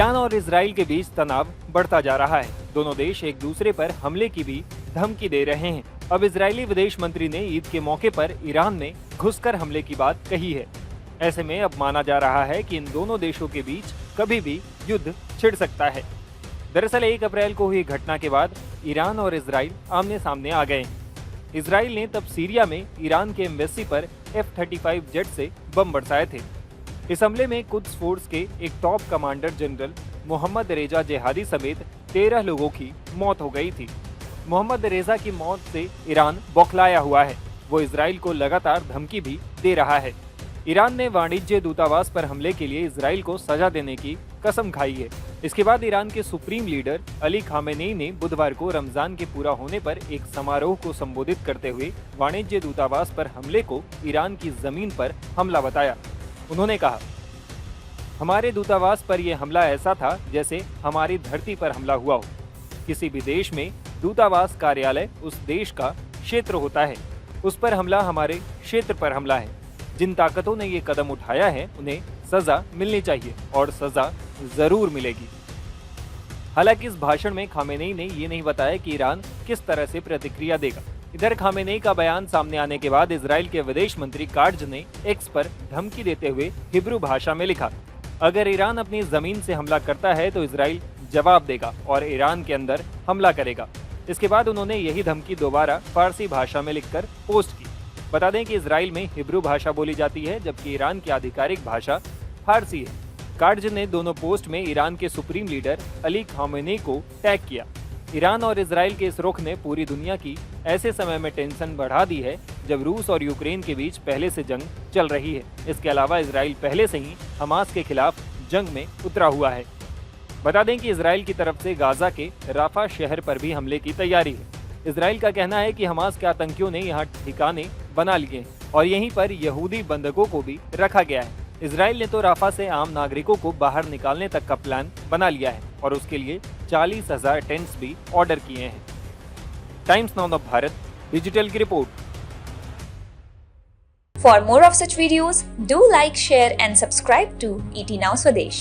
Iran और Israel के बीच तनाव बढ़ता जा रहा है। दोनों देश एक दूसरे पर हमले की भी धमकी दे रहे हैं। अब इजरायली विदेश मंत्री ने ईद के मौके पर ईरान में घुसकर हमले की बात कही है। ऐसे में अब माना जा रहा है कि इन दोनों देशों के बीच कभी भी युद्ध छिड़ सकता है। दरअसल 1 अप्रैल को हुई घटना के बाद ईरान और इजराइल आमने सामने आ गए। इजराइल ने तब सीरिया में ईरान के एम्बेसी पर F-35 जेट से बम बरसाए थे। इस हमले में कुद्स फोर्स के एक टॉप कमांडर जनरल मोहम्मद रेजा जेहादी समेत 13 लोगों की मौत हो गई थी। मोहम्मद रेजा की मौत से ईरान बौखलाया हुआ है। वो इजराइल को लगातार धमकी भी दे रहा है। ईरान ने वाणिज्य दूतावास पर हमले के लिए इजराइल को सजा देने की कसम खाई है। इसके बाद ईरान के सुप्रीम लीडर अली खामेनेई ने बुधवार को रमजान के पूरा होने पर एक समारोह को संबोधित करते हुए वाणिज्य दूतावास पर हमले को ईरान की जमीन पर हमला बताया। उन्होंने कहा, हमारे दूतावास पर यह हमला ऐसा था जैसे हमारी धरती पर हमला हुआ हो। किसी भी देश में दूतावास कार्यालय उस देश का क्षेत्र होता है। उस पर हमला हमारे क्षेत्र पर हमला है। जिन ताकतों ने ये कदम उठाया है उन्हें सजा मिलनी चाहिए और सजा जरूर मिलेगी। हालांकि इस भाषण में खामेनेई ने ये नहीं बताया कि ईरान किस तरह से प्रतिक्रिया देगा। इधर खामेनेई का बयान सामने आने के बाद इजराइल के विदेश मंत्री काट्ज ने एक्स पर धमकी देते हुए हिब्रू भाषा में लिखा, अगर ईरान अपनी जमीन से हमला करता है तो इजराइल जवाब देगा और ईरान के अंदर हमला करेगा। इसके बाद उन्होंने यही धमकी दोबारा फारसी भाषा में लिखकर पोस्ट की। बता दें कि इजराइल में हिब्रू भाषा बोली जाती है जबकि ईरान की आधिकारिक भाषा फारसी है। काट्ज ने दोनों पोस्ट में ईरान के सुप्रीम लीडर अली खामेनेई को टैग किया। ईरान और इजराइल के इस रुख ने पूरी दुनिया की ऐसे समय में टेंशन बढ़ा दी है जब रूस और यूक्रेन के बीच पहले से जंग चल रही है। इसके अलावा इजराइल पहले से ही हमास के खिलाफ जंग में उतरा हुआ है। बता दें कि इजराइल की तरफ से गाजा के राफा शहर पर भी हमले की तैयारी है। इजराइल का कहना है कि हमास के आतंकियों ने यहाँ ठिकाने बना लिए हैं और यहीं पर यहूदी बंधकों को भी रखा गया है। इजराइल ने तो राफा से आम नागरिकों को बाहर निकालने तक का प्लान बना लिया है और उसके लिए 40,000 टेंट्स भी ऑर्डर किए हैं। Times now of Bharat digital की report. For more of such videos, do like, share and subscribe to ET Now Swadesh.